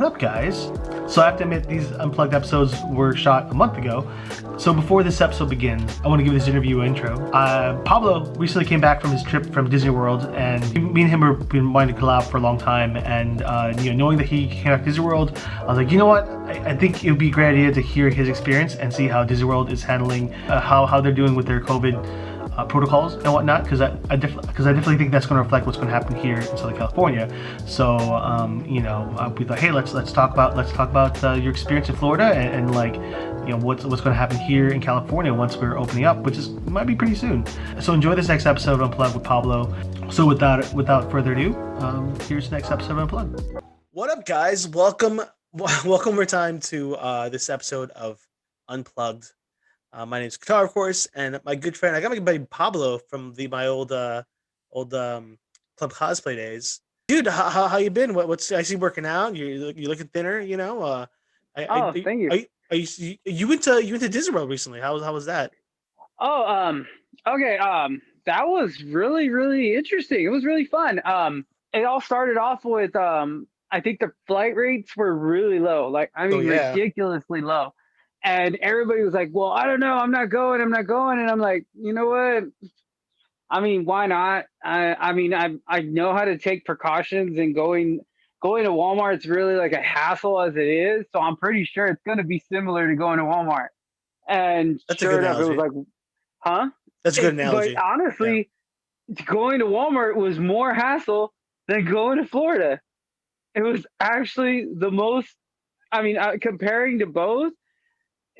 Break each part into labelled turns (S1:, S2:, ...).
S1: What up, guys? So I have to admit, these Unplugged episodes were shot a month ago. So before this episode begins, I want to give this interview an intro. Pablo recently came back from his trip from Disneyworld, and me and him have been wanting to collab for a long time. And knowing that he came back to Disneyworld, I was like, you know what? I think it would be a great idea to hear his experience and see how Disneyworld is handling how they're doing with their COVID protocols and whatnot, because I definitely think that's going to reflect what's going to happen here in Southern California. So we thought, hey, let's talk about your experience in Florida and what's going to happen here in California once we're opening up, which might be pretty soon. So enjoy this next episode of Unplugged with Pablo. So without further ado, here's the next episode of Unplugged. What up, guys? Welcome one more time to this episode of Unplugged. My name is Katar, of course, and my good friend, I got my buddy Pablo from my old club cosplay days. Dude, how you been? What's I see you working out? You're looking thinner, you know.
S2: Thank you.
S1: You went to Disneyworld recently. How was that?
S2: Okay. That was really, really interesting. It was really fun. It all started off with I think the flight rates were really low. Ridiculously low. And everybody was like, well, I don't know. I'm not going. And I'm like, you know what? I mean, why not? I know how to take precautions, and going to Walmart is really like a hassle as it is. So I'm pretty sure it's going to be similar to going to Walmart. And
S1: that's
S2: sure enough, it was like, huh?
S1: That's a good analogy.
S2: But honestly, going to Walmart was more hassle than going to Florida. It was actually the most, comparing to both,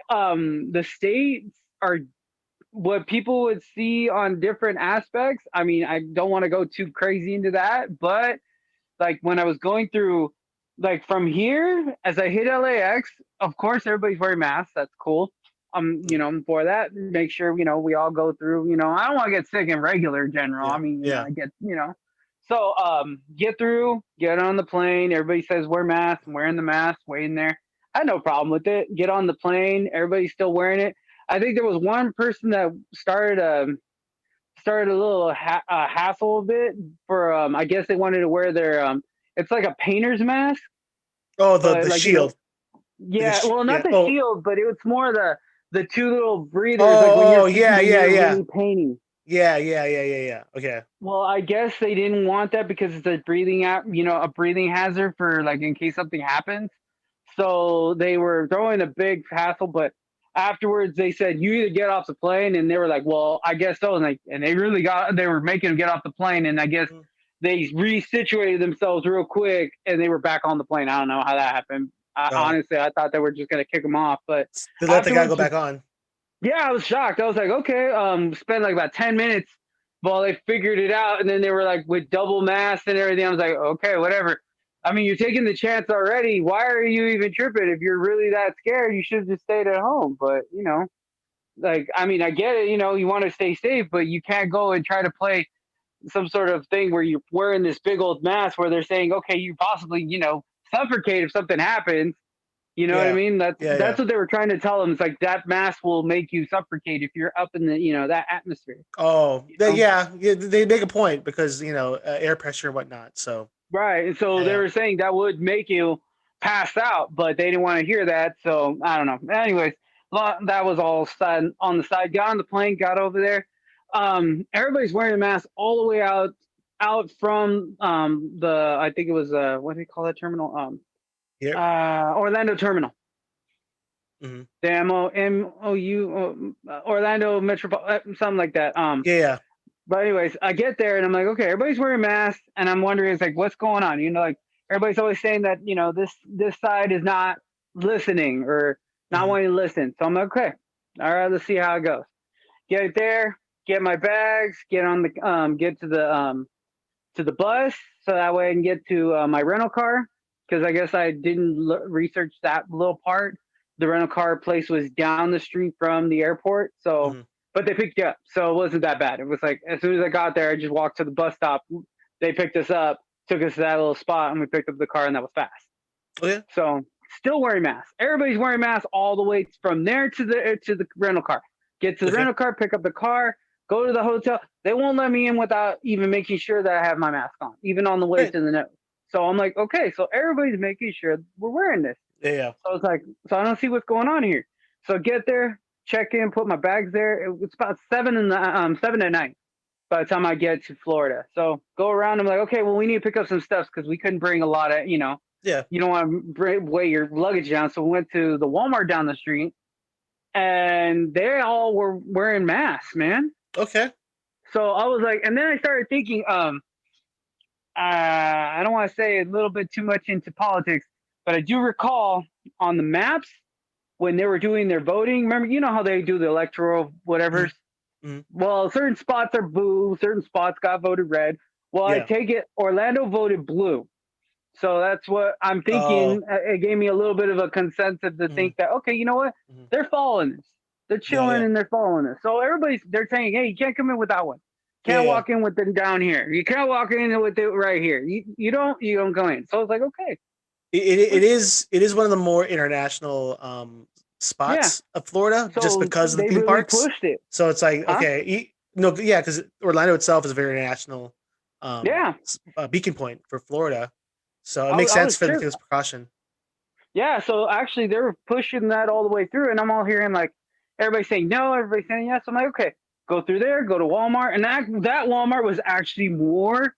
S2: the states are what people would see on different aspects. I mean, I don't want to go too crazy into that, but like when I was going through, like from here, as I hit LAX, of course, everybody's wearing masks. That's cool. I'm for that. Make sure, we all go through, I don't want to get sick in regular general.
S1: Yeah.
S2: I get, so, get through, get on the plane. Everybody says wear masks. I'm wearing the mask, waiting there. I had no problem with it. Get on the plane. Everybody's still wearing it. I think there was one person that started a little hassle a bit for, I guess they wanted to wear their, it's like a painter's mask.
S1: Oh, the shield.
S2: Not the shield, but it was more the two little breathers.
S1: Really
S2: painting.
S1: Yeah. Okay.
S2: Well, I guess they didn't want that because it's a breathing hazard for like in case something happens. So they were throwing a big hassle, but afterwards they said you either get off the plane, and they were like, "Well, I guess so." And they were making them get off the plane, and I guess they resituated themselves real quick, and they were back on the plane. I don't know how that happened. Honestly, I thought they were just gonna kick them off, but
S1: they let the guy go back on.
S2: Yeah, I was shocked. I was like, okay, spent like about 10 minutes while they figured it out, and then they were like with double masks and everything. I was like, okay, whatever. I mean, you're taking the chance already. Why are you even tripping? If you're really that scared, you should have just stayed at home. But, I get it. You want to stay safe, but you can't go and try to play some sort of thing where you're wearing this big old mask where they're saying, okay, you possibly, suffocate if something happens. You know what I mean? That's what they were trying to tell them. It's like that mask will make you suffocate if you're up in the, that atmosphere.
S1: Oh, they make a point because, air pressure and whatnot. So.
S2: Right. And so they were saying that would make you pass out, but they didn't want to hear that. So I don't know. Anyways, that was all on the side. Got on the plane, got over there. Everybody's wearing a mask all the way out from I think it was what do they call that terminal? Orlando Terminal.
S1: Mm-hmm.
S2: The MOU Orlando Metropolitan, something like that. But anyways, I get there and I'm like, okay, everybody's wearing masks, and I'm wondering, it's like, what's going on? Everybody's always saying that, this side is not listening or not wanting to listen. So I'm like, okay, all right, let's see how it goes. Get there, get my bags, get on the get to the bus, so that way I can get to my rental car, because I guess I didn't research that little part. The rental car place was down the street from the airport, so. But they picked you up, so it wasn't that bad. It was like, as soon as I got there, I just walked to the bus stop. They picked us up, took us to that little spot, and we picked up the car, and that was fast.
S1: Oh, yeah?
S2: So still wearing masks. Everybody's wearing masks all the way from there to the rental car. Get to the rental car, pick up the car, go to the hotel. They won't let me in without even making sure that I have my mask on, even on the way to the nose. So I'm like, okay, so everybody's making sure we're wearing this.
S1: Yeah.
S2: So I was like, so I don't see what's going on here. So get there, check in, put my bags there. It's about 7 at night by the time I get to Florida. So go around. I'm like, okay, well, we need to pick up some stuff because we couldn't bring a lot of,
S1: Yeah.
S2: you don't want to weigh your luggage down. So we went to the Walmart down the street, and they all were wearing masks, man.
S1: Okay.
S2: So I was like, and then I started thinking, I don't want to say a little bit too much into politics, but I do recall on the maps when they were doing their voting. Remember, you know how they do the electoral whatever.
S1: Mm-hmm.
S2: Well, certain spots are blue, certain spots got voted red. Well, I take it Orlando voted blue. So that's what I'm thinking. It gave me a little bit of a consensus to think that, okay, you know what? They're following this. They're chilling and they're following this. So they're saying, hey, you can't come in with that one. Can't walk in with them down here. You can't walk in with it right here. You don't go in. So I was like, okay.
S1: It is one of the more international spots of Florida, so just because of the theme parks.
S2: Pushed it.
S1: So it's like, okay, because Orlando itself is a very international beacon point for Florida. So it makes sense for this precaution.
S2: Yeah, so actually they were pushing that all the way through, and I'm all hearing like everybody saying no, everybody saying yes. I'm like, okay, go through there, go to Walmart, and that Walmart was actually more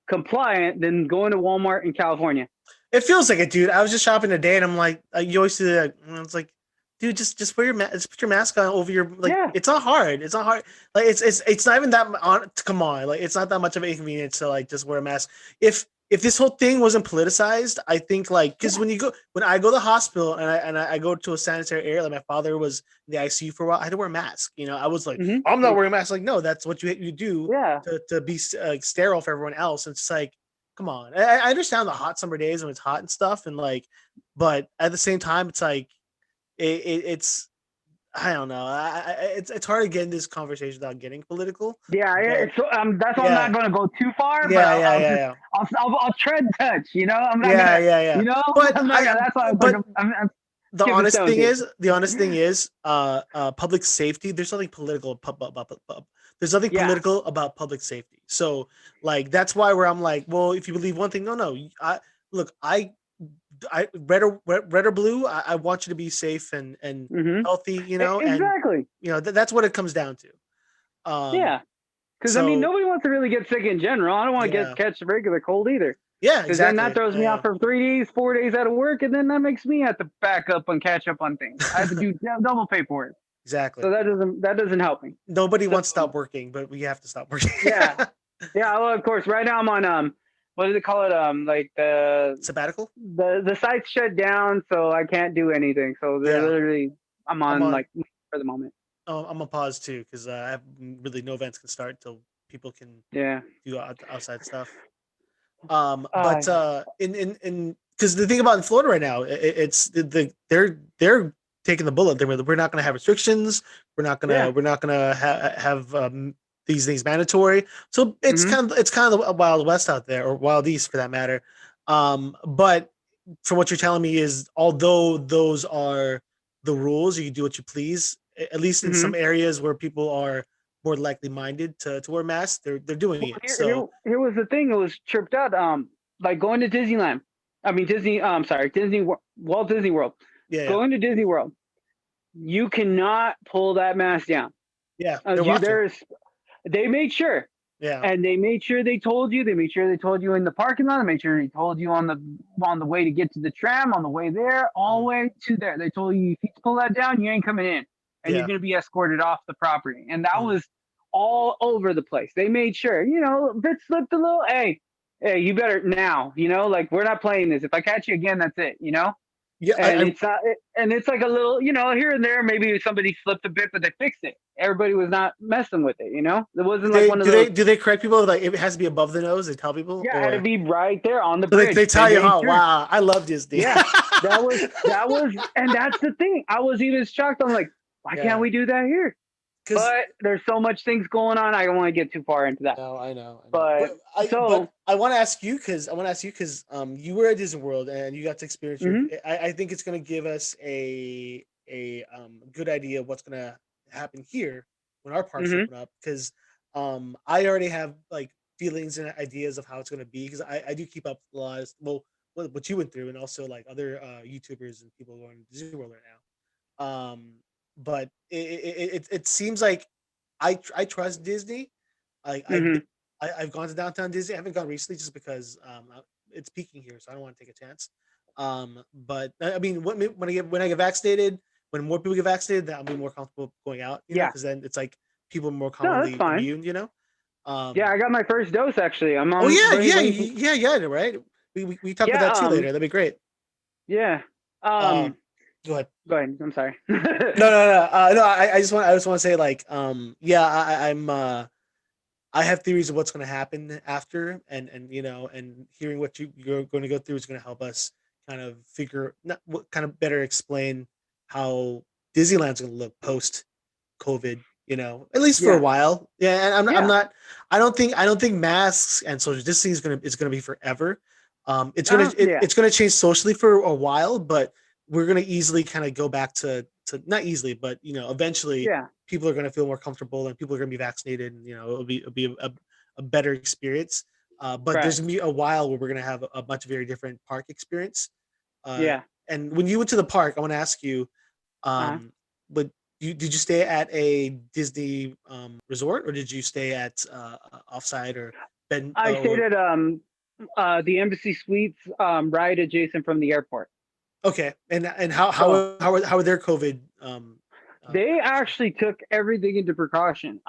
S2: compliant than going to Walmart in California.
S1: It feels like it, dude. I was just shopping today, and I'm like, you always see that. It's like, dude, just wear your mask. Just put your mask on over your It's not hard. It's not hard. Like it's not even that on. Come on, like it's not that much of an inconvenience to like just wear a mask. If this whole thing wasn't politicized, I think because when I go to the hospital and I go to a sanitary area, like my father was in the ICU for a while, I had to wear a mask. I was like, I'm not wearing a mask. Like, no, that's what you do to be sterile for everyone else. And it's like, come on. I understand the hot summer days when it's hot and stuff, and but at the same time, it's like it's. I don't know. It's hard to get in this conversation without getting political.
S2: Yeah, that's why I'm not going to go too far.
S1: Yeah,
S2: I'll tread touch. I'm not
S1: yeah.
S2: But that's why I'm
S1: the honest thing is, public safety. There's nothing political about. There's nothing political about public safety. So that's why I'm like, well, if you believe one thing, no. I red or blue. I want you to be safe and healthy.
S2: Exactly.
S1: And that's what it comes down to.
S2: Because nobody wants to really get sick in general. I don't want to catch the regular cold either.
S1: Yeah,
S2: because then that throws me out for 3 days, 4 days out of work, and then that makes me have to back up and catch up on things. I have to do double paperwork.
S1: Exactly.
S2: So that doesn't help me.
S1: Nobody wants to stop working, but we have to stop working.
S2: Yeah. Well, of course. Right now I'm on what do they call it? Like the
S1: sabbatical.
S2: The site's shut down, so I can't do anything. So they're literally I'm on like for the moment.
S1: Oh, I'm on pause too because I have really no events can start until people can do outside stuff. But in because the thing about in Florida right now, it's they're taking the bullet. We're not going to have restrictions. We're not going to have these things mandatory. So it's kind of the Wild West out there, or Wild East for that matter. But from what you're telling me is, although those are the rules, you can do what you please. At least in some areas where people are more likely minded to wear masks, they're doing it.
S2: Here was the thing. It was tripped out. Like going to Disneyland. I mean Walt Disney World.
S1: Yeah.
S2: Going to Disney World, you cannot pull that mask down.
S1: Yeah.
S2: They made sure.
S1: Yeah.
S2: And they made sure they told you. They made sure they told you in the parking lot. They made sure they told you on the way to get to the tram, on the way there, all the way to there. They told you if you pull that down, you ain't coming in, and you're gonna be escorted off the property. And that was all over the place. They made sure. Bit slipped a little. Hey, you better now. We're not playing this. If I catch you again, that's it.
S1: Yeah,
S2: and it's like a little, here and there, maybe somebody slipped a bit, but they fixed it. Everybody was not messing with it, It wasn't like one of those.
S1: Do they correct people? Like it has to be above the nose? They tell people?
S2: Yeah, it had to be right there on the bridge.
S1: They tell you, wow, I love Disney.
S2: Yeah, that was, and that's the thing. I was even shocked. I'm like, why can't we do that here? But there's so much things going on. I don't want to get too far into that.
S1: No, I know.
S2: But
S1: I want to ask you because you were at Disney World and you got to experience. I think it's going to give us a good idea of what's going to happen here when our parks open up. Because I already have
S3: feelings and ideas of how it's going to be, because I do keep up a lot of, well, what you went through, and also like other YouTubers and people going to Disney World right now. But it seems like I trust Disney.
S2: Mm-hmm.
S3: I've gone to downtown Disney. I haven't gone recently just because it's peaking here, so I don't want to take a chance. But I mean, when I get vaccinated, when more people get vaccinated, then I'll be more comfortable going out.
S2: Yeah.
S3: Because then it's like people are more
S2: No, that's
S3: commonly
S2: fine.
S3: immune.
S2: Yeah, I got my first dose actually. I'm on.
S3: Oh yeah, right. We talk about that too later. That'd be great.
S2: Yeah.
S3: Go ahead.
S2: Go ahead. I'm sorry.
S3: No. I just want to say like yeah, I'm I have theories of what's going to happen after, and and hearing what you're going to go through is going to help us kind of figure not what kind of better explain how Disneyland's going to look post COVID. At least for a while. Yeah, and I'm not. I don't think masks and social distancing is gonna be forever. It's gonna change socially for a while, but we're gonna easily kind of go back to not easily, but eventually people are gonna feel more comfortable and people are gonna be vaccinated, and it'll be a better experience. But there's gonna be a while where we're gonna have a much very different park experience. And when you went to the park, I want to ask you, but did you stay at a Disney resort, or did you stay at offsite or Ben?
S2: I stayed at the Embassy Suites right adjacent from the airport.
S3: Okay, and how are their COVID?
S2: They actually took everything into precaution.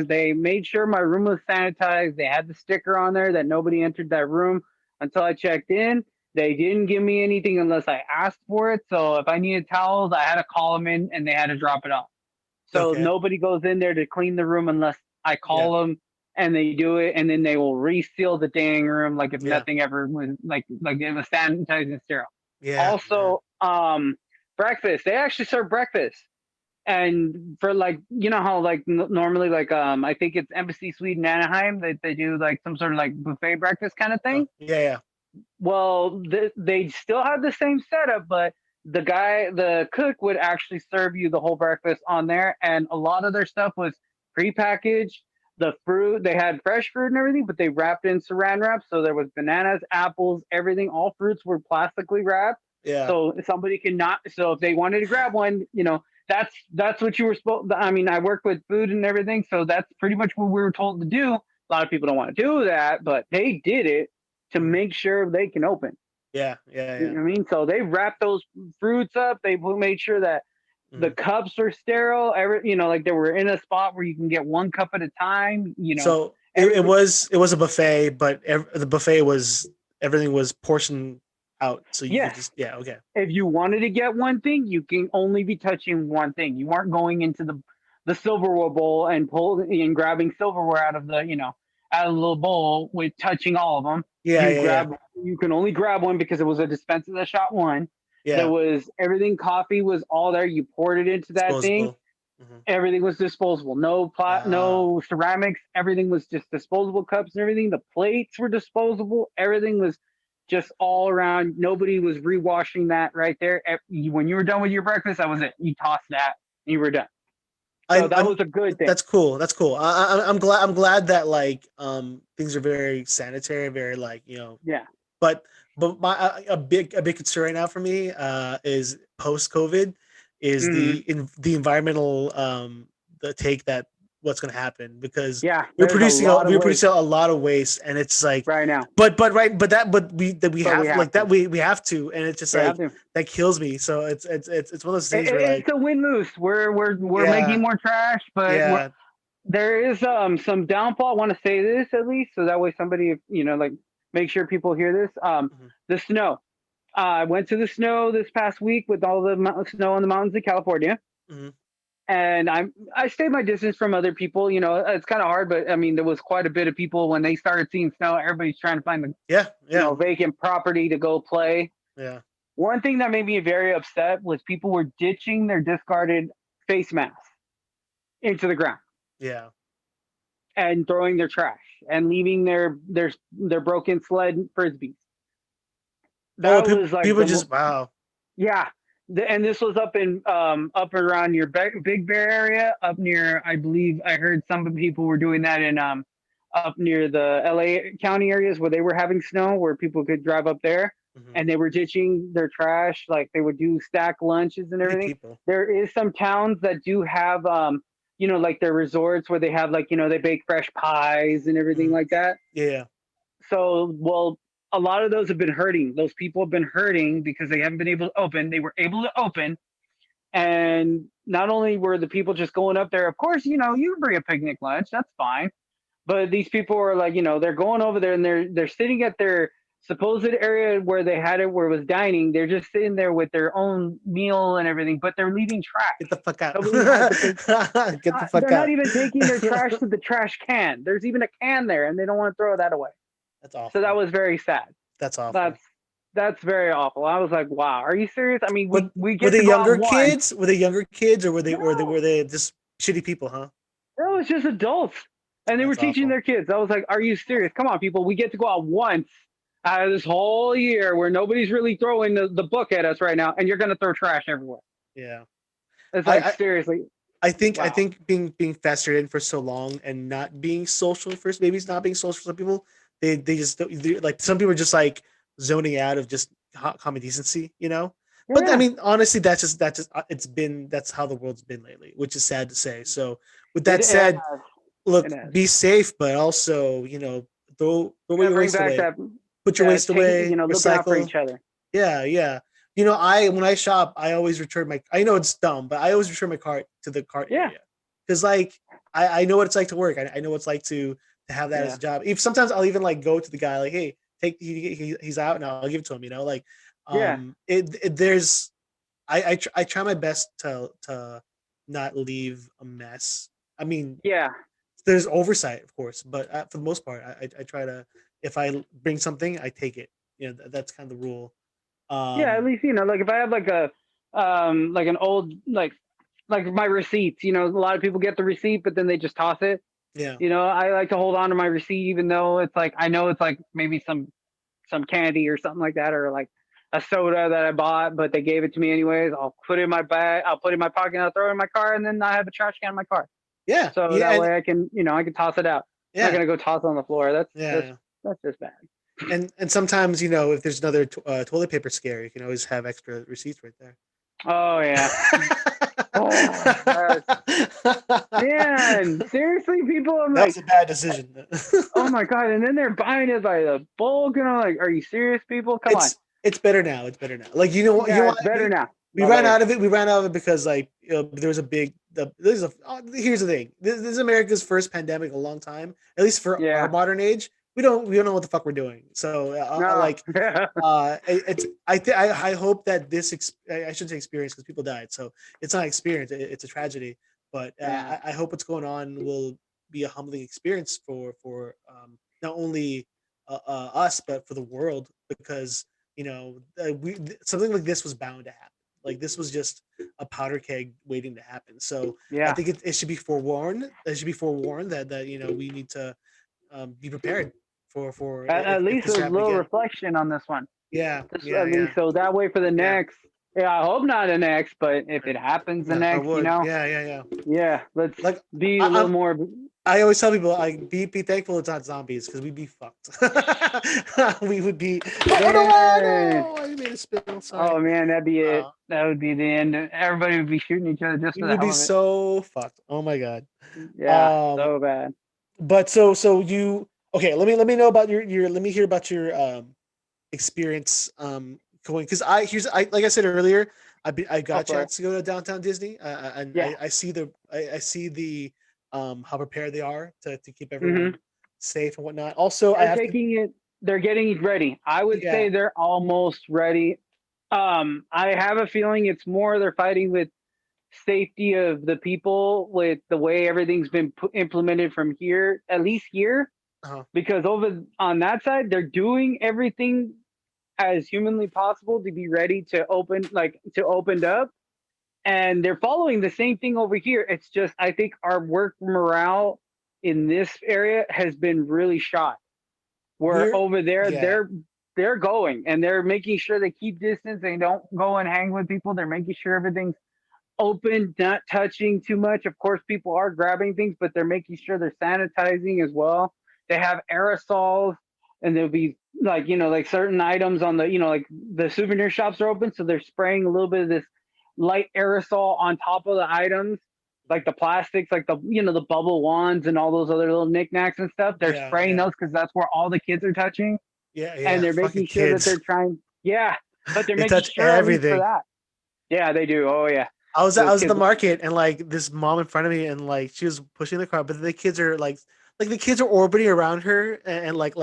S2: They made sure my room was sanitized. They had the sticker on there that nobody entered that room until I checked in. They didn't give me anything unless I asked for it. So if I needed towels, I had to call them in and they had to drop it off. So nobody goes in there to clean the room unless I call them and they do it. And then they will reseal the dang room like if nothing ever was like it was sanitized and sterile.
S3: Yeah.
S2: Also, breakfast. They actually serve breakfast. And for like, how like normally like I think it's Embassy Suite in Anaheim that they do like some sort of like buffet breakfast kind of thing.
S3: Yeah.
S2: Well, they still have the same setup, but the cook would actually serve you the whole breakfast on there, and a lot of their stuff was prepackaged. The fruit, they had fresh fruit and everything, but they wrapped in saran wrap, so there was bananas, apples, everything. All fruits were plastically wrapped.
S3: Yeah.
S2: So somebody cannot. So if they wanted to grab one, that's what you were supposed. I mean, I work with food and everything, so that's pretty much what we were told to do. A lot of people don't want to do that, but they did it to make sure they can open.
S3: Yeah.
S2: You know what I mean? So they wrapped those fruits up. They made sure that the cups are sterile. Like they were in a spot where you can get one cup at a time.
S3: So it was a buffet, but the buffet was everything was portioned out. So you could just okay.
S2: If you wanted to get one thing, you can only be touching one thing. You aren't going into the silverware bowl and grabbing silverware out of the out of the little bowl with touching all of them. You can only grab one because it was a dispenser that shot one. Yeah. There was everything. Coffee was all there. You poured it into that thing. Mm-hmm. Everything was disposable. No ceramics. Everything was just disposable cups and everything. The plates were disposable. Everything was just all around. Nobody was rewashing that right there. When you were done with your breakfast, that was it. You tossed that and you were done. So that was a good thing.
S3: That's cool. I'm glad that like things are very sanitary, very like
S2: Yeah.
S3: But my a big concern right now for me is post COVID is the environmental the take that what's going to happen, because we're producing a lot of waste, and it's like
S2: right now.
S3: But we have to, and it's just like that kills me. So it's one of those things where like
S2: it's a win-lose. We're making more trash, but there is some downfall. I want to say this at least, so that way somebody like make sure people hear this. The snow. I went to the snow this past week with all the snow on the mountains of California. Mm-hmm. And I stayed my distance from other people. It's kind of hard, but I mean, there was quite a bit of people when they started seeing snow. Everybody's trying to find the vacant property to go play.
S3: Yeah.
S2: One thing that made me very upset was people were ditching their discarded face masks into the ground.
S3: Yeah.
S2: And throwing their trash and leaving their broken sled frisbees.
S3: Wow.
S2: Yeah. And this was up around your Big Bear area, up near, I believe I heard some people were doing that in up near the LA County areas where they were having snow, where people could drive up there, and they were ditching their trash. Like they would do stack lunches and everything.
S3: People.
S2: There is some towns that do have, like their resorts where they have like, they bake fresh pies and everything like that.
S3: Yeah.
S2: So, well, a lot of those have been hurting. Those people have been hurting because they haven't been able to open. They were able to open. And not only were the people just going up there, of course, you bring a picnic lunch, that's fine. But these people are like, they're going over there and they're sitting at their supposed area where they had it, where it was dining. They're just sitting there with their own meal and everything, but they're leaving trash.
S3: Get the fuck out.
S2: Get the fuck out. They're not even taking their trash to the trash can. There's even a can there and they don't want to throw that away.
S3: That's awful.
S2: So that was very sad.
S3: That's awful.
S2: That's very awful. I was like, wow, are you serious? I mean, we get
S3: were they
S2: to
S3: younger kids? Were they younger kids or were they just shitty people, huh?
S2: No, it's just adults. And they were teaching their kids. I was like, are you serious? Come on, people. We get to go out once out of this whole year where nobody's really throwing the book at us right now, and you're going to throw trash everywhere.
S3: Yeah.
S2: It's like, seriously.
S3: I think being festered in for so long and not being social first, maybe it's not being social for some people. They just like some people are just like zoning out of just common decency, Yeah. But I mean, honestly, that's how the world's been lately, which is sad to say. So with that said, look, be safe, but also, throw away your waste away. Put your waste away.
S2: Look out for each other.
S3: Yeah, yeah. When I shop, I always return my. I know it's dumb, but I always return my cart to the cart area because, like, I know what it's like to work. I know what it's like to have that as a job. If sometimes I'll even like go to the guy like, hey, he's out, and I'll give it to him. I try my best to not leave a mess. I mean, there's oversight, of course, but for the most part, I try to. If I bring something, I take it. That's kind of the rule.
S2: At least like if I have like a like an old like my receipts. A lot of people get the receipt, but then they just toss it.
S3: Yeah.
S2: I like to hold on to my receipt, even though it's like I know it's like maybe some candy or something like that, or like a soda that I bought, but they gave it to me anyways. I'll put it in my bag. I'll put it in my pocket. I'll throw it in my car, and then I have a trash can in my car.
S3: Yeah.
S2: So that way I can I can toss it out.
S3: Yeah.
S2: I'm not gonna go toss it on the floor. That's just bad.
S3: And sometimes if there's another toilet paper scare, you can always have extra receipts right there.
S2: Oh yeah. Man, seriously, people.
S3: That was a bad decision.
S2: Oh my god! And then they're buying it by the bulk, and I'm like, are you serious, people? Come on.
S3: It's better now. It's better now. Like
S2: it's better now.
S3: We ran out of it. We ran out of it because like there was a big. Here's the thing. This is America's first pandemic in a long time. At least for our modern age. We don't know what the fuck we're doing. So I hope that this I shouldn't say experience because people died. So it's not experience. It's a tragedy. But I hope what's going on will be a humbling experience for not only us but for the world because something like this was bound to happen. Like this was just a powder keg waiting to happen. So I think it should be forewarned. It should be forewarned that we need to be prepared. For
S2: at least there's a little reflection on this one.
S3: At
S2: least so that way for the next. I hope not the next, but if it happens the next, let's be a little more.
S3: I always tell people, be thankful it's not zombies because we'd be fucked. We would be. I made a spill. Sorry.
S2: Oh man, that'd be it. That would be the end. Everybody would be shooting each other just. We would
S3: be so fucked. Oh my god.
S2: Yeah, so bad.
S3: But so you. Okay, let me know about your let me hear about your experience going because like I said earlier, I got a chance to go to Downtown Disney and I see the how prepared they are to keep everyone safe and whatnot. Also,
S2: they're getting ready. I would say they're almost ready. I have a feeling it's more they're fighting with safety of the people with the way everything's been implemented from here, at least here. Because over on that side, they're doing everything as humanly possible to be ready to open up, and they're following the same thing over here. It's just I think our work morale in this area has been really shot. Where over there, they're going and they're making sure they keep distance. They don't go and hang with people. They're making sure everything's open, not touching too much. Of course, people are grabbing things, but they're making sure they're sanitizing as well. they have aerosols, and there'll be like, like certain items on the, like the souvenir shops are open, so they're spraying a little bit of this light aerosol on top of the items, like the plastics, like the, the bubble wands and all those other little knickknacks and stuff. They're spraying those because that's where all the kids are touching.
S3: Yeah,
S2: and they're making sure
S3: kids.
S2: that they're trying. Yeah, but they're
S3: they
S2: making
S3: touch
S2: sure
S3: everything.
S2: For that. Yeah, they do. Oh yeah.
S3: I was at the market, and like this mom in front of me, and like she was pushing the car, but the kids are like the kids are orbiting around her, and like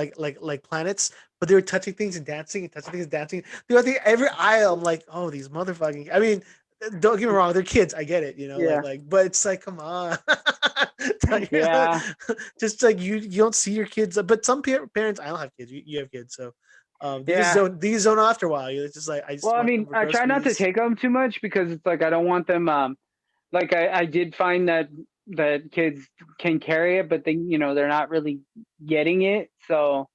S3: planets, but they were touching things and dancing and touching things and dancing. Throughout every aisle, I'm like, oh, these motherfucking. I mean, don't get me wrong, they're kids. I get it, like, but it's like, come on.
S2: Yeah.
S3: Just like you don't see your kids, but some parents. I don't have kids. You have kids, so. These zone after a while. It's just like
S2: I try not to take them too much because it's like I don't want them. Like I did find that kids can carry it, but they they're not really getting it. So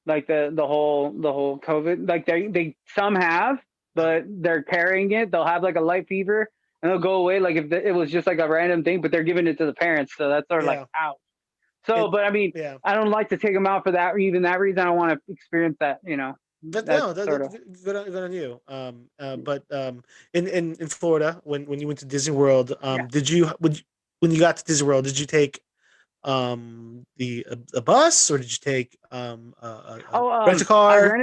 S2: like the whole COVID, like they some have, but they're carrying it. They'll have like a light fever and they'll go away. Like if it was just like a random thing, but they're giving it to the parents, so that's sort of like ouch. So, but I mean, I don't like to take them out for that. Even that reason, I don't want to experience that.
S3: That's good on you. But in Florida, when you went to Disney World, did you when you got to Disney World, did you take a bus, or did you take rent a car?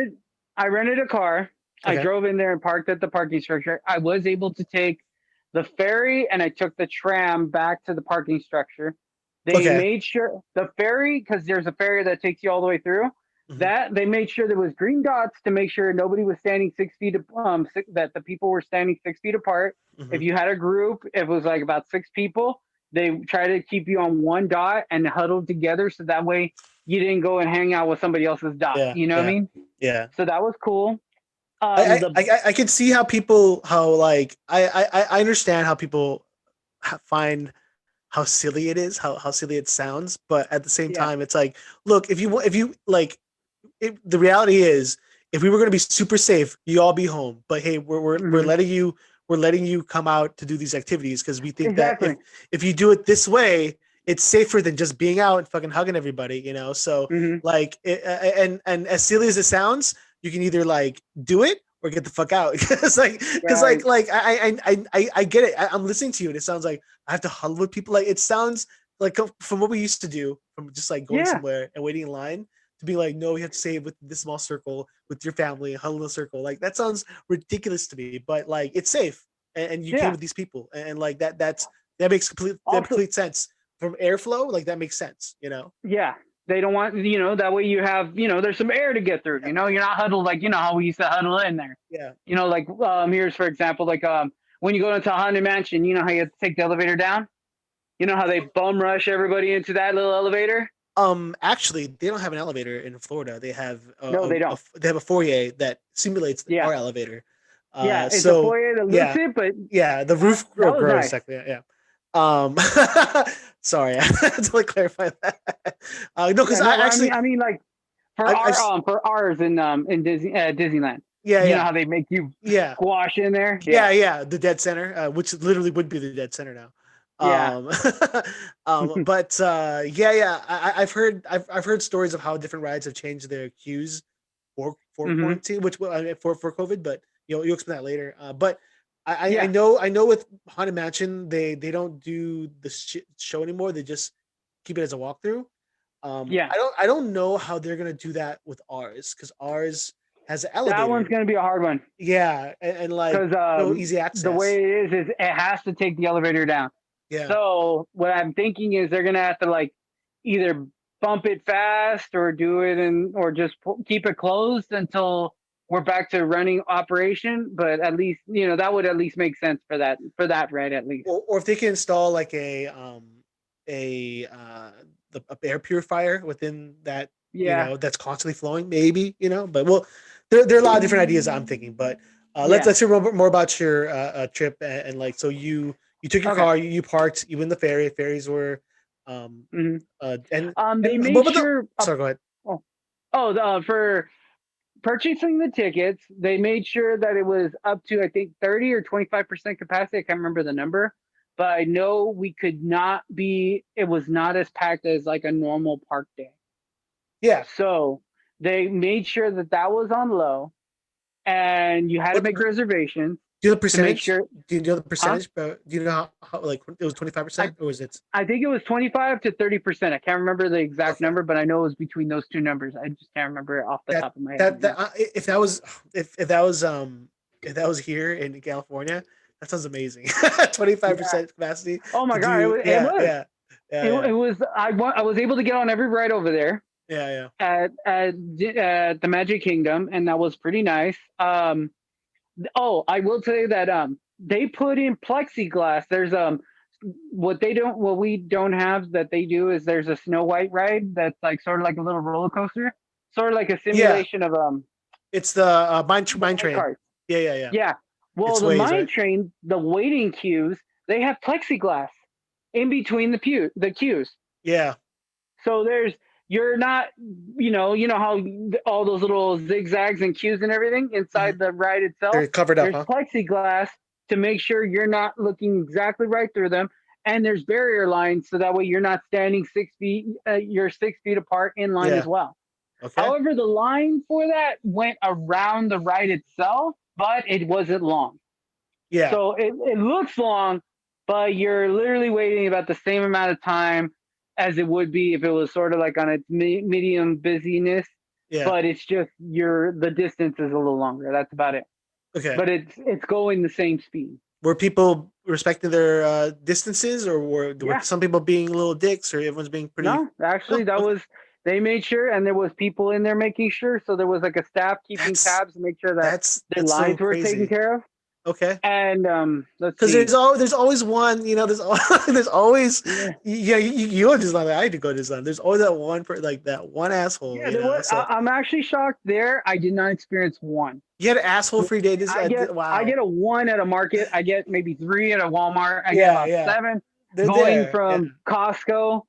S2: I rented a car. Okay. I drove in there and parked at the parking structure. I was able to take the ferry, and I took the tram back to the parking structure. They made sure the ferry, because there's a ferry that takes you all the way through. Mm-hmm. That they made sure there was green dots to make sure nobody was standing 6 feet. That the people were standing 6 feet apart. Mm-hmm. If you had a group, if it was like about 6 people, they try to keep you on one dot and huddled together, so that way you didn't go and hang out with somebody else's dot. Yeah, you know what I mean?
S3: Yeah.
S2: So that was cool.
S3: I can see how people I understand how people find how silly it is, how silly it sounds, but at the same time, it's like, look, if you like, the reality is, if we were going to be super safe, you all be home. But hey, we're letting you come out to do these activities because we think that if you do it this way, it's safer than just being out and fucking hugging everybody, So like, and as silly as it sounds, you can either like do it or get the fuck out. Because I get it. I'm listening to you, and it sounds like I have to huddle with people. Like, it sounds like from what we used to do, from just like going somewhere and waiting in line, to be like, no, you have to stay with this small circle with your family, huddle in a circle. Like, that sounds ridiculous to me, but like, it's safe, and you came with these people, and like that makes complete sense. From airflow, like, that makes sense,
S2: Yeah. They don't want, that way you have, there's some air to get through, you're not huddled like, how we used to huddle in there.
S3: Yeah.
S2: Like, here's, for example, like, when you go into a haunted mansion, how you have to take the elevator down? You know how they bum rush everybody into that little elevator?
S3: Actually, they don't have an elevator in Florida. They have
S2: no, they don't.
S3: They have a foyer that simulates our elevator.
S2: It's a foyer that looks it, but
S3: the roof grows.
S2: Nice.
S3: Exactly. Yeah. Sorry, I had to like clarify that. No, because
S2: I mean, like for ours in Disneyland.
S3: Yeah,
S2: you know how they make you squash in there.
S3: Yeah, the dead center, which literally would be the dead center now. But I've heard stories of how different rides have changed their queues for quarantine, which for COVID. But you'll explain that later. But I know with Haunted Mansion they don't do the show anymore. They just keep it as a walkthrough. I don't know how they're gonna do that with ours, because ours has an elevator.
S2: That one's gonna be a hard one.
S3: Yeah, and like no easy access.
S2: The way it is it has to take the elevator down.
S3: Yeah.
S2: So what I'm thinking is they're gonna have to like either bump it fast or do it or just keep it closed until we're back to running operation. But at least that would at least make sense for that ride at least.
S3: Or if they can install like the air purifier within that, that's constantly flowing, maybe, But well, there are a lot of different ideas I'm thinking. But let's hear more about your trip and like, so you took your car, you parked, you went the ferry. Ferries were and
S2: they made sure.
S3: Sorry, go ahead.
S2: For purchasing the tickets, they made sure that it was up to, I think, 30 or 25% capacity. I can't remember the number, but I know it was not as packed as like a normal park day.
S3: Yeah.
S2: So they made sure that was on low, and you had to make reservations.
S3: Do you know the
S2: to make
S3: percentage?
S2: sure.
S3: Do you know the percentage?
S2: Huh?
S3: Do you know how like it was 25%, or was it?
S2: I think it was 25 to 30%. I can't remember the exact
S3: Okay.
S2: number, but I know it was between those two numbers. I just can't remember it off the top of my head.
S3: If that was if that was here in California, that sounds amazing. 25% capacity.
S2: Oh my
S3: to
S2: God,
S3: do,
S2: it was.
S3: yeah.
S2: It was. I was able to get on every ride over there.
S3: Yeah.
S2: At the Magic Kingdom, and that was pretty nice. Oh, I will tell you that they put in plexiglass. There's what we don't have that they do is there's a Snow White ride that's like sort of like a little roller coaster, sort of like a simulation of
S3: It's the mine train.
S2: Cart.
S3: Yeah.
S2: Yeah. Well, the mine train, the waiting queues, they have plexiglass in between the queues.
S3: Yeah.
S2: So you're not, you know how all those little zigzags and queues and everything inside the ride itself.
S3: They're covered up.
S2: There's plexiglass to make sure you're not looking exactly right through them, and there's barrier lines so that way you're not standing 6 feet. You're 6 feet apart in line as well.
S3: Okay.
S2: However, the line for that went around the ride itself, but it wasn't long.
S3: Yeah.
S2: So it looks long, but you're literally waiting about the same amount of time as it would be if it was sort of like on its medium busyness.
S3: Yeah.
S2: But it's just the distance is a little longer. That's about it.
S3: Okay.
S2: But it's going the same speed.
S3: Were people respecting their distances, or were some people being little dicks, or everyone's being pretty?
S2: No, actually, they made sure, and there was people in there making sure. So there was like a staff keeping tabs to make sure that the lines were taken care of.
S3: Okay.
S2: And
S3: because there's always one, there's always you go to Disneyland. I had to go to Disneyland. There's always that one that one asshole.
S2: Yeah, I'm actually shocked there. I did not experience one.
S3: You had an asshole free day.
S2: Wow. I get a 1 at a market. I get maybe 3 at a Walmart. I get about 7 going from Costco.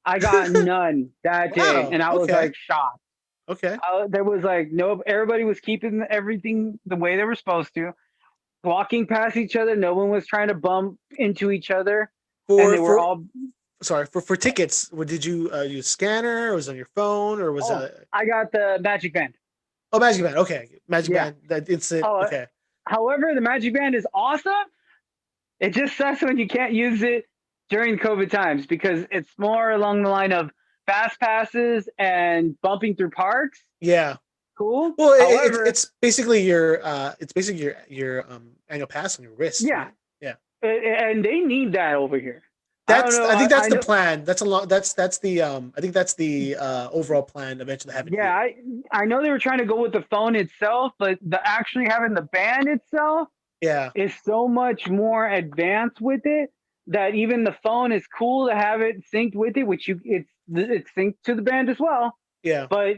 S2: I got none that day, and I was like shocked.
S3: Okay.
S2: There was like everybody was keeping everything the way they were supposed to. Walking past each other, no one was trying to bump into each other.
S3: For tickets, did you use scanner, or was it on your phone, or was it?
S2: I got the Magic Band.
S3: Oh, Magic Band. Okay, Magic Band. That instant. Okay.
S2: However, the Magic Band is awesome. It just sucks when you can't use it during COVID times because it's more along the line of fast passes and bumping through parks.
S3: Yeah.
S2: Cool.
S3: Well, however, it's basically your annual pass on your wrist.
S2: Yeah.
S3: Right? Yeah.
S2: And they need that over here.
S3: I think that's the plan. That's the I think that's the overall plan eventually having.
S2: Yeah, I know they were trying to go with the phone itself, but actually having the band itself is so much more advanced with it that even the phone is cool to have it synced with it, which it's synced to the band as well.
S3: Yeah.
S2: But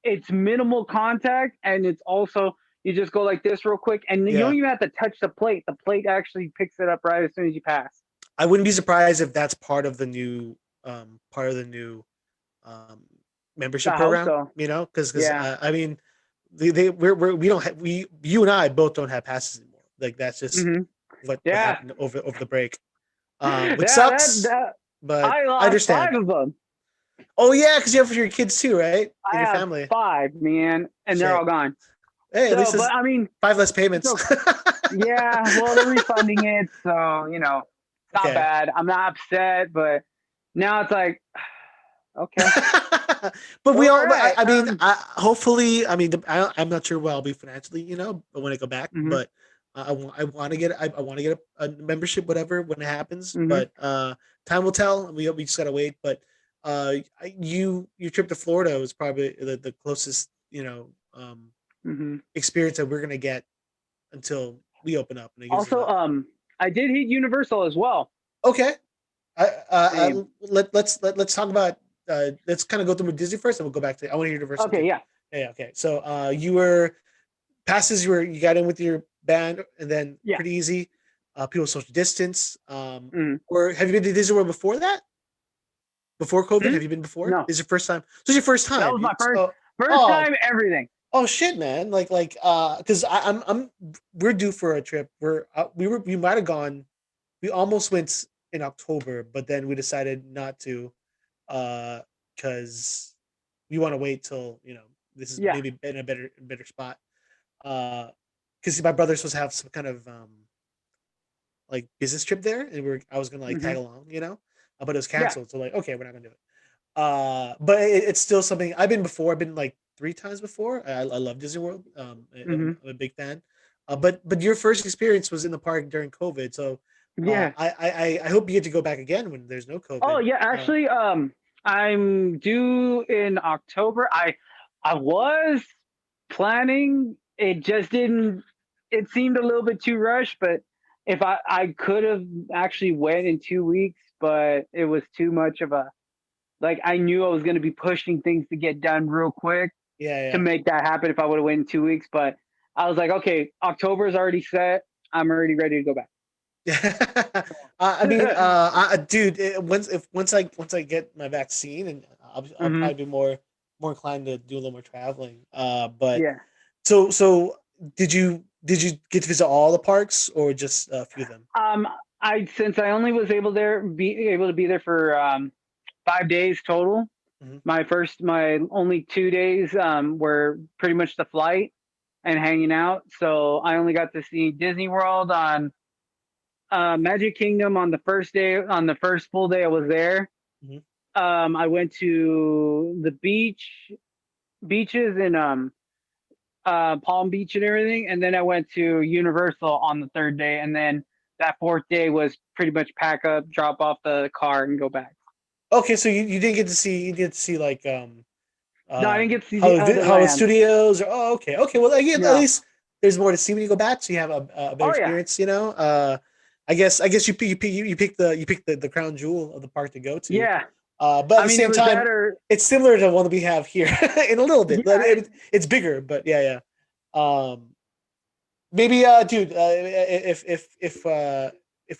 S2: it's minimal contact, and it's also you just go like this real quick, and you don't even have to touch the plate. The plate actually picks it up right as soon as you pass.
S3: I wouldn't be surprised if that's part of the new membership program. So. Because I mean, you and I both don't have passes anymore. Like that's just what happened over the break, which sucks. But I understand.
S2: 5 of them.
S3: Oh yeah, because you have for your kids too, right?
S2: I have family. 5, man, and they're all gone.
S3: Hey, at least 5 less payments.
S2: Yeah, well, they're refunding it, so not bad. I'm not upset, but now it's like, okay.
S3: But we all. Right. I mean, hopefully, I mean, I'm not sure where I'll be financially, but when I go back, but I want to get a membership, whatever, when it happens. But time will tell. We just gotta wait. But your trip to Florida was probably the closest, experience that we're gonna get until we open up.
S2: Also, I did hit Universal as well.
S3: Okay. Let's talk about. Let's kind of go through with Disney first, and we'll go back to. I want to hear Universal.
S2: Okay. Yeah.
S3: Yeah. Okay. So you were passes. You got in with your band, and then pretty easy. People social distance. Or have you been to Disney World before that? Before COVID, have you been before?
S2: No.
S3: This is your first time. So it's your first time.
S2: That was my first time. Everything.
S3: Oh shit, man! Because we're due for a trip. We might have gone. We almost went in October, but then we decided not to, because we want to wait till this is
S2: Yeah.
S3: maybe in a better spot. Because my brother's supposed to have some kind of like business trip there, and I was gonna like tag along, but it was
S2: Yeah.
S3: canceled. So like, okay, we're not gonna do it. But it's still something I've been before. I've been like 3 times before. I love Disney World. I'm a big fan. But your first experience was in the park during COVID, so
S2: Yeah.
S3: I hope you get to go back again when there's no
S2: Oh
S3: COVID.
S2: yeah, actually, I'm due in October. I was planning. It just didn't. It seemed a little bit too rushed, but if I could have actually went in 2 weeks, but it was too much of a like I knew I was going to be pushing things to get done real quick
S3: Yeah,
S2: to
S3: yeah.
S2: make that happen if I would have went in 2 weeks. But I was like, okay, October is already set. I'm already ready to go back.
S3: Yeah, I mean, dude, once I get my vaccine, and I'll
S2: hmm
S3: probably be more inclined to do a little more traveling. But
S2: Yeah.
S3: so did you get to visit all the parks or just a few of them?
S2: I since I only was be able to be there for 5 days total.
S3: Hmm.
S2: My only 2 days were pretty much the flight and hanging out. So I only got to see Disney World on Magic Kingdom on the first day. On the first full day I was there,
S3: Hmm.
S2: I went to the beaches in Palm Beach and everything, and then I went to Universal on the third day, and then that fourth day was pretty much pack up, drop off the car, and go back.
S3: Okay, so you didn't get to see like
S2: No, I didn't get to see the other
S3: Hollywood
S2: lands.
S3: Studios. Or, oh, okay. Well, like, at
S2: No.
S3: least there's more to see when you go back, so you have a better
S2: Oh yeah.
S3: experience. I guess you pick the crown jewel of the park to go to.
S2: Yeah.
S3: But at
S2: I
S3: the
S2: mean, it
S3: same
S2: was
S3: time,
S2: that or
S3: it's similar to one that we have here in a little bit. But
S2: yeah.
S3: it's bigger, but yeah. Um, maybe, dude, if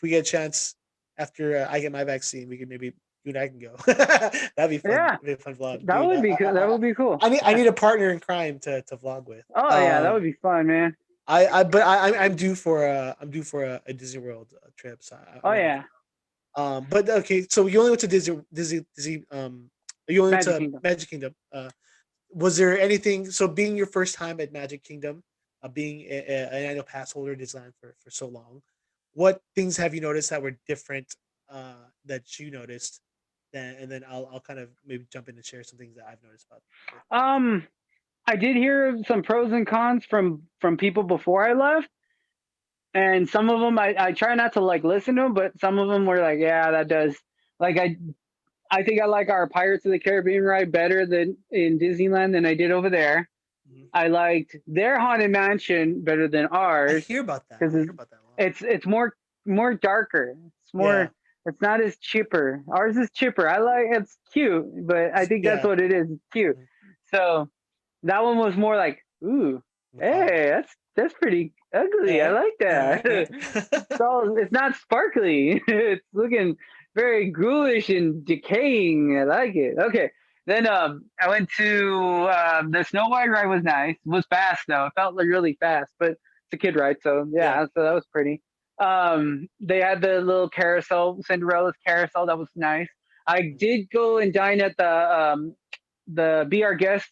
S3: we get a chance after I get my vaccine, we can maybe you and I can go. That'd be fun.
S2: Yeah.
S3: That'd be a fun vlog,
S2: That
S3: dude.
S2: would be cool. That would be cool.
S3: I need a partner in crime to vlog with.
S2: Oh yeah, that would be fun, man.
S3: I'm due for a Disney World trip, so I
S2: Oh
S3: want to
S2: yeah.
S3: go. But okay, so you only went to Disney. You only went
S2: Magic
S3: to
S2: Kingdom.
S3: Magic Kingdom. Was there anything? So being your first time at Magic Kingdom, being an annual pass holder at Disneyland for so long, what things have you noticed that were different? That you noticed, and then I'll kind of maybe jump in and share some things that I've noticed about it.
S2: Um, I did hear some pros and cons from people before I left, and some of them I try not to like listen to them, but some of them were like, yeah, that does. Like I think I like our Pirates of the Caribbean ride better than in Disneyland than I did over there.
S3: Mhm.
S2: I liked their haunted mansion better than
S3: I
S2: ours
S3: hear about that. I
S2: because
S3: hear about that a lot.
S2: it's more darker. It's
S3: Yeah.
S2: more. It's not as chipper. Ours is chipper. I like it's cute, but I think that's
S3: Yeah.
S2: what it is. It's cute.
S3: Mhm.
S2: So that one was more like, ooh,
S3: Macabre.
S2: hey, that's pretty ugly. I
S3: Yeah.
S2: like
S3: Yeah.
S2: that. So it's not sparkly. It's looking very ghoulish and decaying. I like it. Okay. Then I went to the snow white ride was nice. It was fast though. It felt like really fast, but it's a kid ride, so
S3: Yeah.
S2: yeah, so that was pretty. They had the little carousel, Cinderella's carousel, that was nice. I did go and dine at the Be Our Guest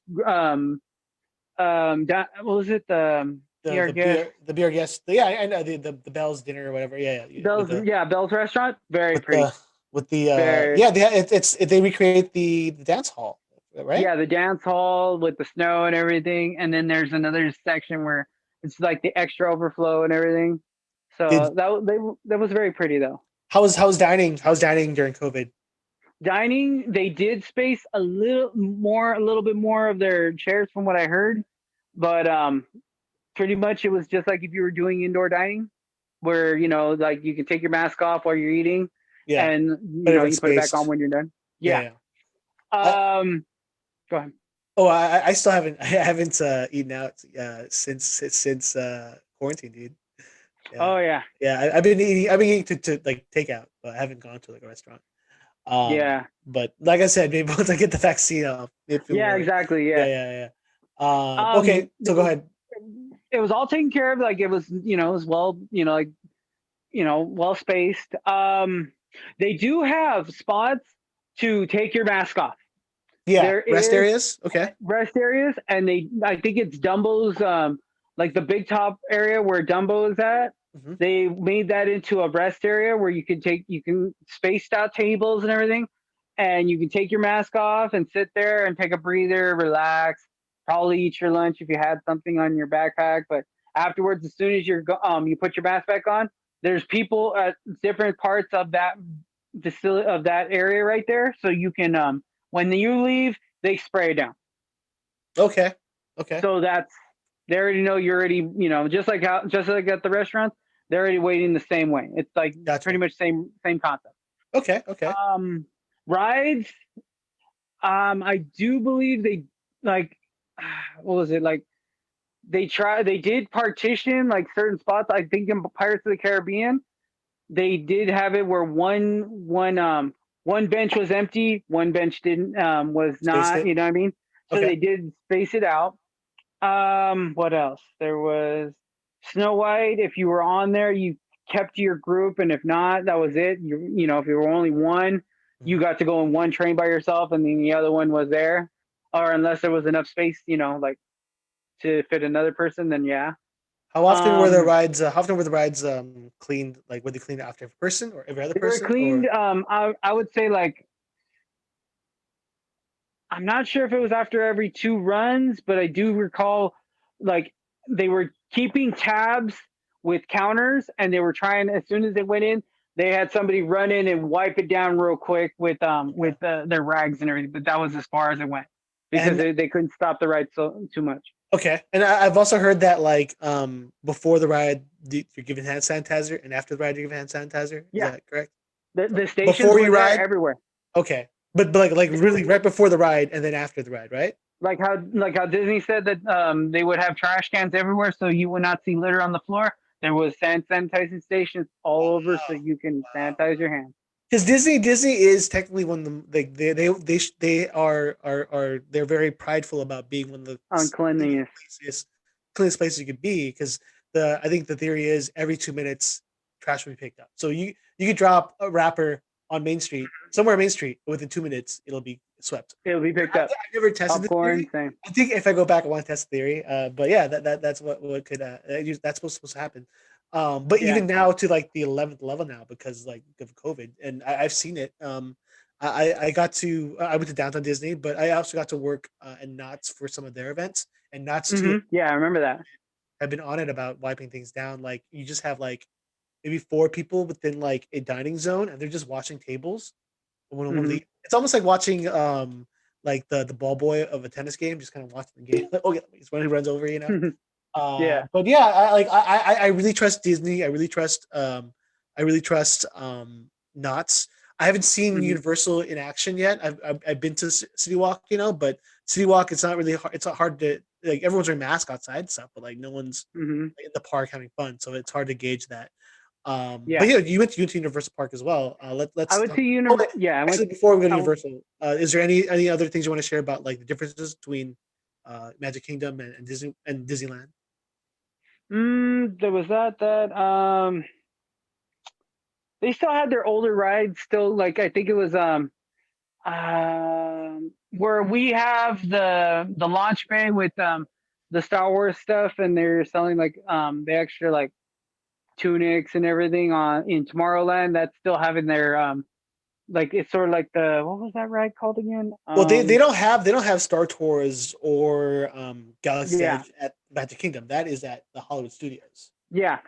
S2: what was it? The Be Our Guest
S3: The beer guest. Yeah, I know the Bell's dinner or whatever. Yeah.
S2: Bell's, yeah, Bell's restaurant. Very
S3: With
S2: pretty.
S3: the with the
S2: Very
S3: yeah, they recreate the dance hall, right?
S2: yeah, the dance hall with the snow and everything. And then there's another section where it's like the extra overflow and everything.
S3: Did
S2: So that was very pretty though.
S3: how's dining? How's dining during COVID?
S2: Dining, they did space a little bit more of their chairs from what I heard, but pretty much it was just like if you were doing indoor dining, where like you can take your mask off while you're eating,
S3: Yeah,
S2: and
S3: but
S2: you put it back on when you're done. Yeah. Go ahead.
S3: Oh, I still haven't eaten out since quarantine, dude. Yeah.
S2: Oh yeah.
S3: Yeah, I've been eating to like takeout, but I haven't gone to like a restaurant.
S2: Yeah.
S3: But like I said, maybe once I get the vaccine, I'll feel
S2: Yeah,
S3: more.
S2: exactly.
S3: Yeah. Okay, so go ahead.
S2: It was all taken care of. Like it was well, well spaced. They do have spots to take your mask off.
S3: Yeah, rest areas. Okay.
S2: Rest areas, and I think it's Dumbo's, like the big top area where Dumbo is at.
S3: Mm-hmm.
S2: They made that into a rest area where you can spaced out tables and everything, and you can take your mask off and sit there and take a breather, relax, probably eat your lunch if you had something on your backpack. But afterwards, as soon as you put your mask back on, there's people at different parts of that area right there, so you can when you leave, they spray down.
S3: Okay.
S2: So they already know you're already, just like at the restaurants, they're already waiting the same way. It's like pretty much same concept.
S3: Okay.
S2: Rides. I do believe they like, what was it like? They did partition like certain spots. I think in Pirates of the Caribbean, they did have it where one bench was empty, one bench didn't, was not. You know what I mean? So they did space it out. What else? There was Snow White. If you were on there, you kept your group, and if not, that was it. If you were only one, you got to go in one train by yourself, and then the other one was there, or unless there was enough space, like to fit another person, then yeah.
S3: How often were the rides? Cleaned? Like, were they cleaned after every person or every other person?
S2: They were cleaned. I would say like, I'm not sure if it was after every 2 runs, but I do recall like they were keeping tabs with counters, and they were trying, as soon as they went in, they had somebody run in and wipe it down real quick with their rags and everything. But that was as far as it went because they couldn't stop the ride too much.
S3: Okay, and I've also heard that like before the ride you're given hand sanitizer, and after the ride you're given hand sanitizer.
S2: Yeah,
S3: is that correct?
S2: The stations
S3: before you ride
S2: everywhere.
S3: Okay, but like really right before the ride and then after the ride, right?
S2: Like how Disney said that they would have trash cans everywhere, so you would not see litter on the floor. There was sanitizing stations all over, so you can sanitize your hands.
S3: Because Disney is technically one of them. Like they are they're very prideful about being one of the cleanest places you could be. Because I think the theory is every 2 minutes trash will be picked up. So you could drop a wrapper on somewhere on Main Street, within 2 minutes it'll be swept.
S2: It'll be picked up.
S3: I've never tested the theory. I think if I go back, I want to test the theory. But yeah, that's what could that's supposed to happen. But even now to like the 11th level now because like of COVID, and I've seen it. I went to Downtown Disney, but I also got to work in Knott's for some of their events, and Knott's too.
S2: Yeah, I remember that.
S3: I've been on it about wiping things down. Like you just have like maybe 4 people within like a dining zone, and they're just washing tables. It's almost like watching like the ball boy of a tennis game, just kind of watching the game. Like, oh yeah, he's when he runs over,
S2: Yeah,
S3: but yeah, I really trust Disney. I really trust Knott's. I haven't seen Universal in action yet. I've been to City Walk, but City Walk, it's not really hard. It's not hard to like everyone's wearing masks outside and stuff, but like no one's in the park having fun, so it's hard to gauge that. But yeah, you went to Universal Park as well. Let's.
S2: I went to Universal. Yeah,
S3: before we go to Universal, is there any other things you want to share about like the differences between Magic Kingdom and Disneyland?
S2: There was that they still had their older rides still, like I think it was where we have the launch bay with the Star Wars stuff, and they're selling like the extra like tunics and everything in Tomorrowland. That's still having their like it's sort of like what was that ride called again?
S3: Well, they don't have Star Tours or Galaxy Edge at Magic Kingdom. That is at the Hollywood Studios.
S2: Yeah.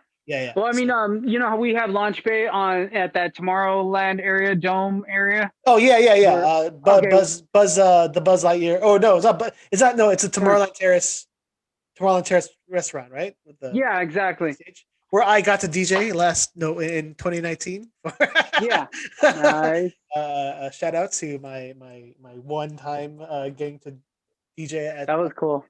S2: Well, I mean, you know how we have launch bay at that Tomorrowland area, dome area.
S3: Oh yeah. Buzz, the Buzz Lightyear. Oh no, it's not. It's a Tomorrowland Terrace restaurant, right?
S2: Yeah, exactly.
S3: Stage, where I got to DJ in 2019.
S2: Yeah, nice.
S3: Shout out to my one time getting to DJ at.
S2: That was cool.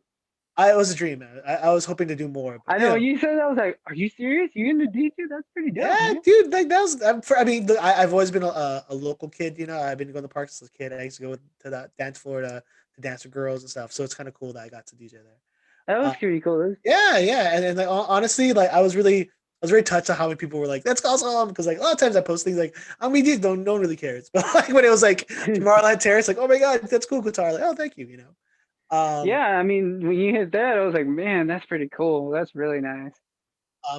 S3: It was a dream. I was hoping to do more.
S2: But, I know you said that. I was like, "Are you serious? You into DJ? That's pretty dope."
S3: Yeah, man. Dude. Like that was. I've always been a local kid. I've been going to parks as a kid. I used to go to that dance floor to dance with girls and stuff. So it's kind of cool that I got to DJ there.
S2: That was pretty cool.
S3: Yeah, and like honestly, like I was really was very touched on how many people were like, "That's awesome," because like a lot of times I post things like, "I mean, no one really cares," but like when it was like Tomorrowland Terrace, like, "Oh my god, that's cool, Katar!" Like, "Oh, thank you," you know.
S2: Yeah, I mean, when you hit that, I was like, man, that's pretty cool. That's really nice.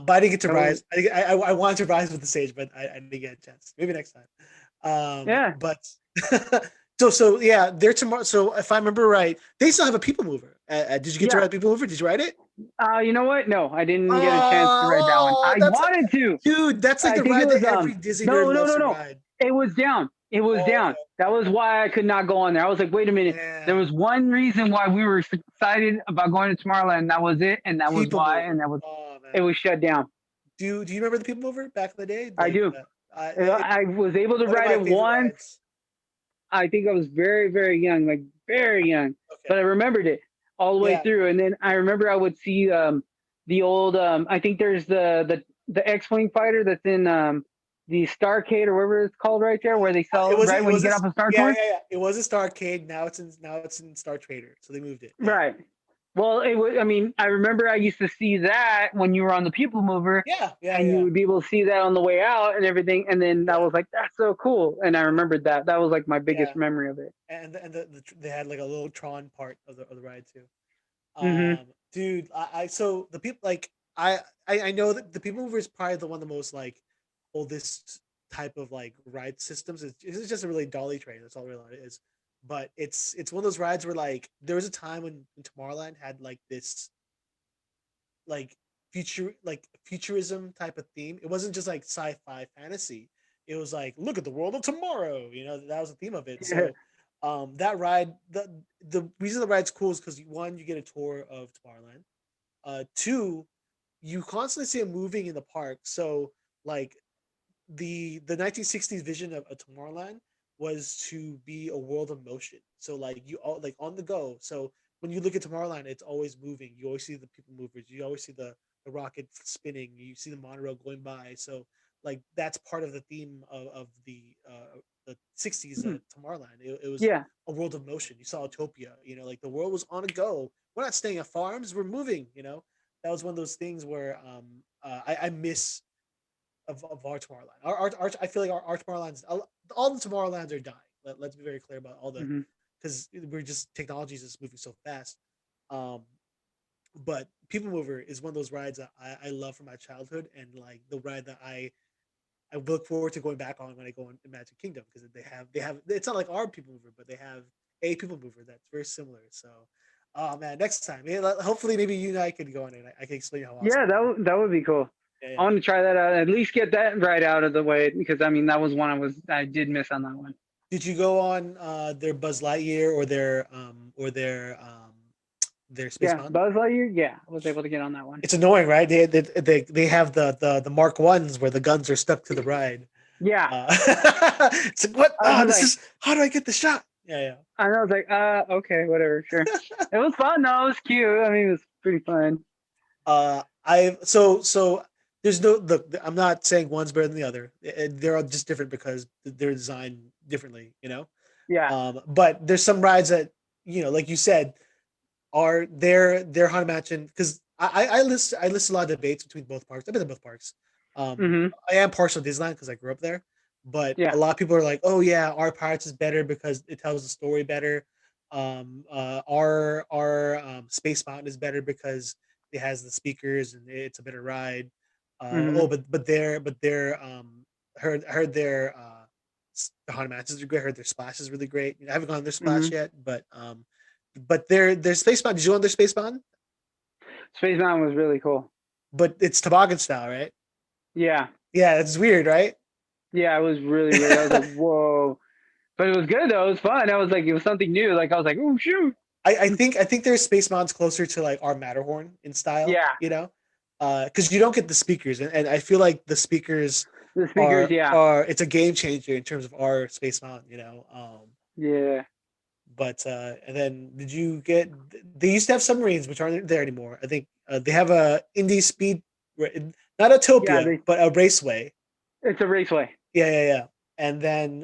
S3: But I didn't get to
S2: That was,
S3: rise. I wanted to rise with the stage, but I didn't get a chance. Maybe next time.
S2: yeah.
S3: But so yeah, they're tomorrow. So if I remember right, they still have a people mover. Did you get to ride people mover? Did you ride it?
S2: You know what? No, I didn't get a chance to ride that one. I
S3: That's
S2: wanted to.
S3: dude. That's like
S2: I
S3: the
S2: think it
S3: ride
S2: was
S3: that every Disney nerd loves to ride.
S2: It was down. It was down.
S3: Okay.
S2: That was why I could not go on there. I was like, wait a minute.
S3: Yeah.
S2: There was one reason why we were excited about going to Tomorrowland. That was it, and that was why, and that was it was shut down.
S3: Do you remember the people mover back in the day?
S2: I do. I was able to ride it once. Rides. I think I was very, very young, like very young, but I remembered it all the way through. And then I remember I would see the old. I think there's the X-wing fighter that's in the Starcade or whatever it's called right there, where they sell right when you get off a Star Tours.
S3: Yeah. It was a Starcade. Now it's in Star Trader, so they moved it.
S2: Yeah. Right. Well, it was. I mean, I remember I used to see that when you were on the people mover. And you would be able to see that on the way out and everything. And then I was like, that's so cool. And I remembered that. That was like my biggest memory of it.
S3: And they had like a little Tron part of the ride too. Dude, so the people like I know that the people mover is probably the one of the most like oldest type of like ride systems. It's just a really dolly train. That's all really it is. But it's one of those rides where like there was a time when Tomorrowland had like this like futurism type of theme. It wasn't just like sci-fi fantasy. It was like, look at the world of tomorrow. You know, that was the theme of it. So that ride, the reason the ride's cool is because one, you get a tour of Tomorrowland. Two, you constantly see it moving in the park. So like the 1960s vision of Tomorrowland was to be a world of motion. So like you all like on the go. So when you look at Tomorrowland, it's always moving. You always see the people movers. You always see the rocket spinning. You see the monorail going by. So like that's part of the theme of the 60s Tomorrowland. It was a world of motion. You saw Utopia. You know, like the world was on a go. We're not staying at farms. We're moving. You know, that was one of those things where I miss of our Tomorrowland. Our I feel like our Tomorrowlands, all the Tomorrowlands are dying. Let's be very clear about all the, because we're just technology is just moving so fast. But People Mover is one of those rides that I love from my childhood, and like the ride that I look forward to going back on when I go in Magic Kingdom, because they have it's not like our People Mover, but they have a People Mover that's very similar. So, oh man, next time, hopefully maybe you and I could go on it. I can explain how awesome.
S2: Yeah, that would be cool. I want to try that out. At least get that right out of the way, because I mean that was one I did miss on that one.
S3: Did you go on their Buzz Lightyear or their Space Mountain?
S2: Buzz Lightyear? Yeah, I was able to get on that one.
S3: It's annoying, right? They have the Mark Ones where the guns are stuck to the ride.
S2: Yeah.
S3: It's like, what? How do I get the shot? Yeah.
S2: I know. I was like, okay, whatever, sure. It was fun though. It was cute. I mean, it was pretty fun.
S3: So there's I'm not saying one's better than the other. They're all just different because they're designed differently, you know?
S2: Yeah.
S3: But there's some rides that, you know, like you said, are they're Haunted Mansion, because I list a lot of debates between both parks. I've been to both parks. I am partial to Disneyland because I grew up there, but a lot of people are like, oh yeah, our Pirates is better because it tells the story better. Our Space Mountain is better because it has the speakers and it's a better ride. But their heard their the Haunted Mansions are great. I heard their Splash is really great. I haven't gone on their Splash yet, but their Space Mountain. Did you go on their Space Mountain?
S2: Space Mountain was really cool.
S3: But it's toboggan style, right?
S2: Yeah.
S3: Yeah, it's weird, right?
S2: Yeah, it was really weird. I was like, whoa. But it was good though. It was fun. I was like, it was something new. Like I was like, oh shoot.
S3: I think their Space Mountain's closer to like our Matterhorn in style.
S2: Yeah.
S3: You know? Because you don't get the speakers, and I feel like the speakers are it's a game changer in terms of our Space Mountain, you know.
S2: Yeah.
S3: But and then did you get? They used to have submarines, which aren't there anymore. I think they have a Indy Speed, not a Utopia, but a raceway.
S2: It's a raceway.
S3: Yeah. And then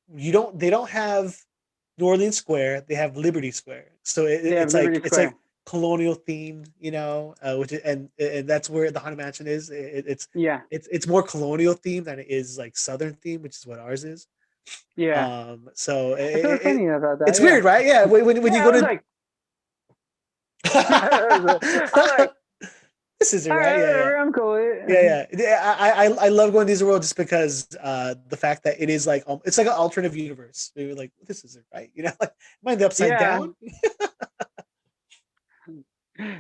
S3: they don't have New Orleans Square. They have Liberty Square. So it's colonial themed, which is, and that's where the Haunted Mansion is.
S2: Yeah.
S3: It's more colonial themed than it is like Southern themed, which is what ours is.
S2: Yeah.
S3: So
S2: That's so funny about that.
S3: it's weird, right? Yeah. When you go to
S2: like, I'm like,
S3: this isn't right. Yeah.
S2: I'm cool with it.
S3: Yeah. I love going to Disneyworld just because the fact that it is like it's like an alternative universe. We were like, this isn't right, like am I the upside down?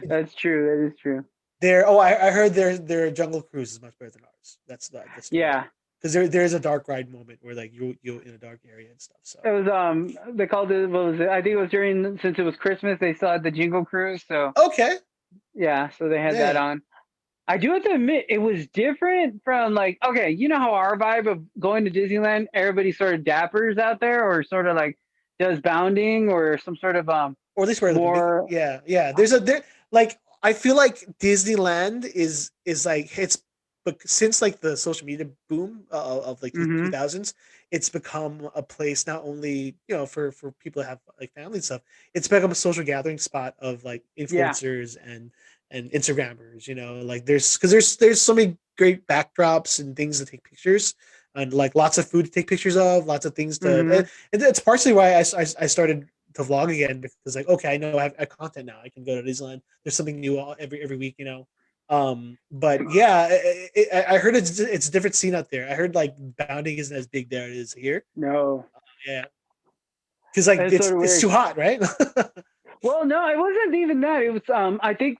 S2: That's true. That is true.
S3: I heard their Jungle Cruise is much better than ours. That's
S2: yeah.
S3: Because there's a dark ride moment where like you're in a dark area and stuff. So
S2: it was they called it, what was it? I think it was since it was Christmas, they still had the Jingle Cruise. So
S3: okay.
S2: Yeah, so they had that on. I do have to admit, it was different from like, okay, you know how our vibe of going to Disneyland, everybody sort of dappers out there, or sort of like does bounding or some sort of
S3: or at least where
S2: more.
S3: Yeah. Like I feel like Disneyland is like but since like the social media boom of like the 2000s, it's become a place not only for people that have like family and stuff. It's become a social gathering spot of like influencers and Instagrammers. Like there's so many great backdrops and things to take pictures, and like lots of food to take pictures of, lots of things to. And it's partially why I started to vlog again, because like, okay, I know I have content now. I can go to Disneyland. There's something new every week. But yeah, I heard it's a different scene out there. I heard like bounding isn't as big there as it is here.
S2: No.
S3: Yeah. Because like it's too hot, right?
S2: Well, no, it wasn't even that. It was I think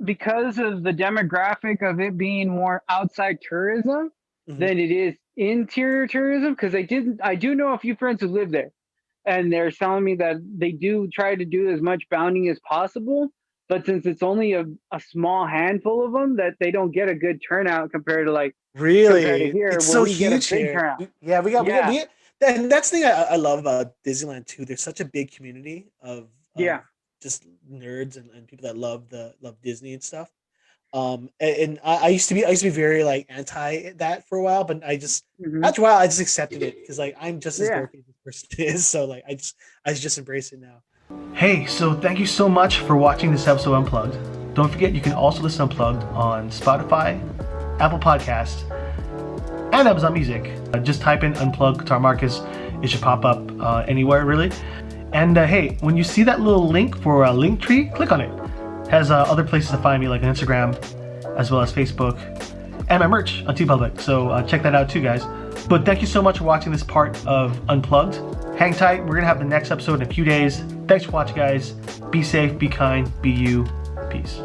S2: because of the demographic of it being more outside tourism than it is interior tourism. Because I do know a few friends who live there, and they're telling me that they do try to do as much bounding as possible. But since it's only a small handful of them, that they don't get a good turnout compared to like here,
S3: it's so huge here. Yeah, we got, and that's the thing I love about Disneyland too. There's such a big community of just nerds and people that love Disney and stuff. And I used to be very like anti that for a while, but after a while I just accepted it, because like I'm just as dorky as this person is. So like I just embrace it now.
S1: Hey, so thank you so much for watching this episode of Unplugged. Don't forget, you can also listen to Unplugged on Spotify, Apple Podcasts, and Amazon Music. Just type in Unplugged Katar Marcus. It should pop up anywhere, really. And hey, when you see that little link for a link tree, click on it. It has other places to find me, like on Instagram, as well as Facebook, and my merch on TeePublic. So check that out too, guys. But thank you so much for watching this part of Unplugged. Hang tight. We're going to have the next episode in a few days. Thanks for watching, guys. Be safe, be kind, be you. Peace.